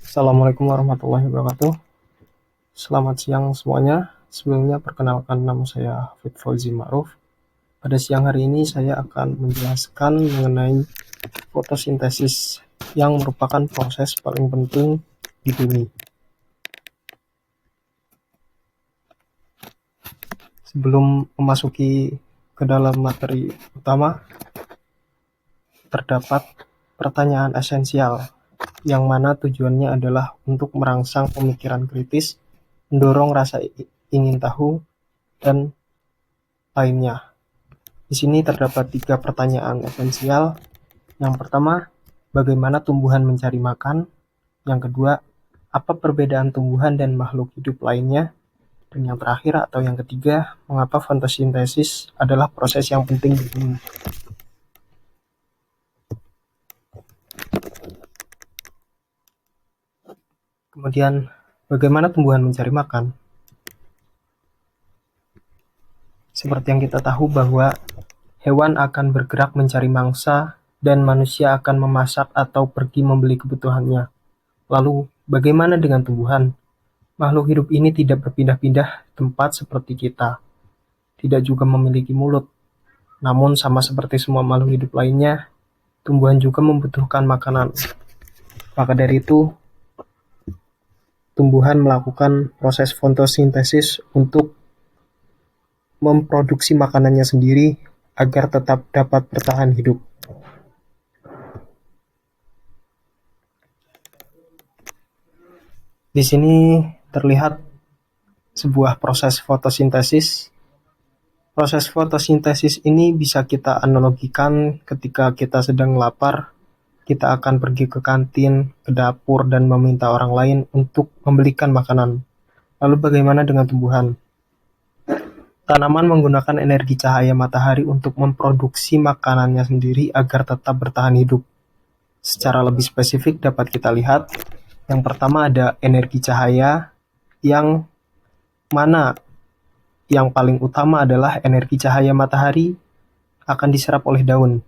Assalamualaikum warahmatullahi wabarakatuh. Selamat siang semuanya. Sebelumnya perkenalkan, nama saya Hafid Fauzi Ma'ruf. Pada siang hari ini saya akan menjelaskan mengenai fotosintesis yang merupakan proses paling penting di bumi. Sebelum memasuki ke dalam materi utama, terdapat pertanyaan esensial yang mana tujuannya adalah untuk merangsang pemikiran kritis, mendorong rasa ingin tahu, dan lainnya. Di sini terdapat 3 pertanyaan esensial. Yang pertama, bagaimana tumbuhan mencari makan? Yang kedua, apa perbedaan tumbuhan dan makhluk hidup lainnya? Dan yang terakhir atau yang ketiga, mengapa fotosintesis adalah proses yang penting di bumi? Kemudian, bagaimana tumbuhan mencari makan? Seperti yang kita tahu bahwa hewan akan bergerak mencari mangsa dan manusia akan memasak atau pergi membeli kebutuhannya. Lalu, bagaimana dengan tumbuhan? Makhluk hidup ini tidak berpindah-pindah tempat seperti kita, tidak juga memiliki mulut. Namun sama seperti semua makhluk hidup lainnya, tumbuhan juga membutuhkan makanan. Maka dari itu, tumbuhan melakukan proses fotosintesis untuk memproduksi makanannya sendiri agar tetap dapat bertahan hidup. Di sini terlihat sebuah proses fotosintesis. Proses fotosintesis ini bisa kita analogikan ketika kita sedang lapar, kita akan pergi ke kantin, ke dapur, dan meminta orang lain untuk membelikan makanan. Lalu bagaimana dengan tumbuhan? Tanaman menggunakan energi cahaya matahari untuk memproduksi makanannya sendiri agar tetap bertahan hidup. Secara lebih spesifik dapat kita lihat, yang pertama ada energi cahaya, yang mana yang paling utama adalah energi cahaya matahari akan diserap oleh daun.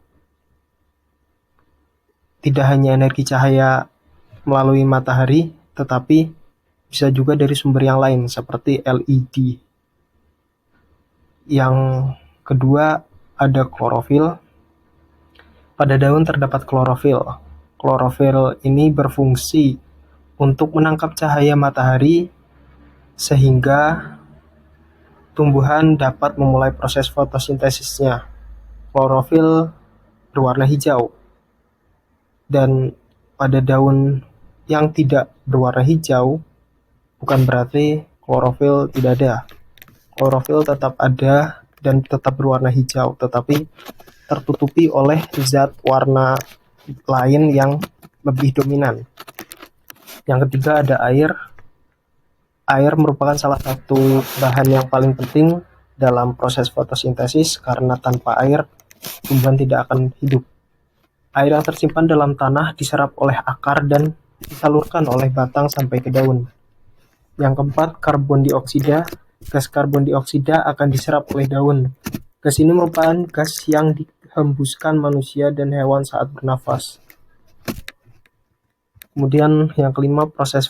Tidak hanya energi cahaya melalui matahari, tetapi bisa juga dari sumber yang lain seperti LED. Yang kedua ada klorofil. Pada daun terdapat klorofil. Klorofil ini berfungsi untuk menangkap cahaya matahari sehingga tumbuhan dapat memulai proses fotosintesisnya. Klorofil berwarna hijau. Dan pada daun yang tidak berwarna hijau, bukan berarti klorofil tidak ada. Klorofil tetap ada dan tetap berwarna hijau, tetapi tertutupi oleh zat warna lain yang lebih dominan. Yang ketiga ada air. Air merupakan salah satu bahan yang paling penting dalam proses fotosintesis karena tanpa air tumbuhan tidak akan hidup. Air yang tersimpan dalam tanah diserap oleh akar dan disalurkan oleh batang sampai ke daun. Yang keempat, karbon dioksida. Gas karbon dioksida akan diserap oleh daun. Gas ini merupakan gas yang dihembuskan manusia dan hewan saat bernafas. Kemudian yang kelima, proses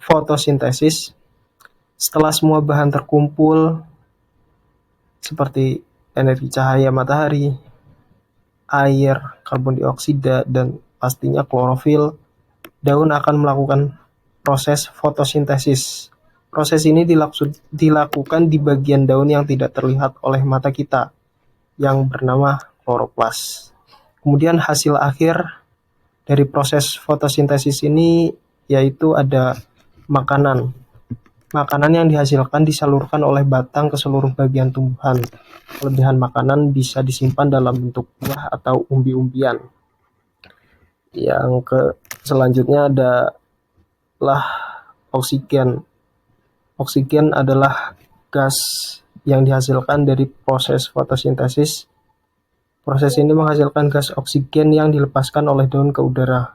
fotosintesis. Setelah semua bahan terkumpul seperti energi cahaya matahari, air, karbon dioksida, dan pastinya klorofil, daun akan melakukan proses fotosintesis. Proses ini dilakukan di bagian daun yang tidak terlihat oleh mata kita, yang bernama kloroplas. Kemudian hasil akhir dari proses fotosintesis ini yaitu ada makanan. Makanan yang dihasilkan disalurkan oleh batang ke seluruh bagian tumbuhan. Kelebihan makanan bisa disimpan dalam bentuk buah atau umbi-umbian. Yang selanjutnya adalah oksigen. Oksigen adalah gas yang dihasilkan dari proses fotosintesis. Proses ini menghasilkan gas oksigen yang dilepaskan oleh daun ke udara.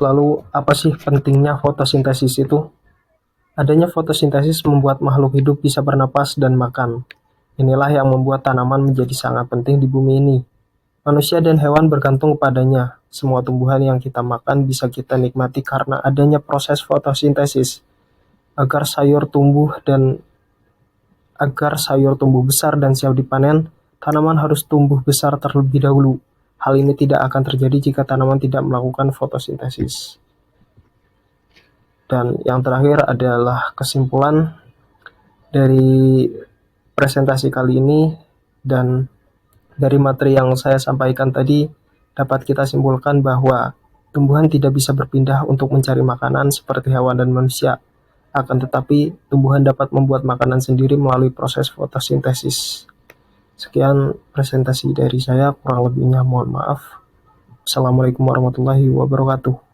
Lalu apa sih pentingnya fotosintesis itu? Adanya fotosintesis membuat makhluk hidup bisa bernapas dan makan. Inilah yang membuat tanaman menjadi sangat penting di bumi ini. Manusia dan hewan bergantung kepadanya. Semua tumbuhan yang kita makan bisa kita nikmati karena adanya proses fotosintesis. Agar sayur tumbuh besar dan siap dipanen, tanaman harus tumbuh besar terlebih dahulu. Hal ini tidak akan terjadi jika tanaman tidak melakukan fotosintesis. Dan yang terakhir adalah kesimpulan dari presentasi kali ini, dan dari materi yang saya sampaikan tadi dapat kita simpulkan bahwa tumbuhan tidak bisa berpindah untuk mencari makanan seperti hewan dan manusia. Akan tetapi, tumbuhan dapat membuat makanan sendiri melalui proses fotosintesis. Sekian presentasi dari saya, kurang lebihnya mohon maaf. Assalamualaikum warahmatullahi wabarakatuh.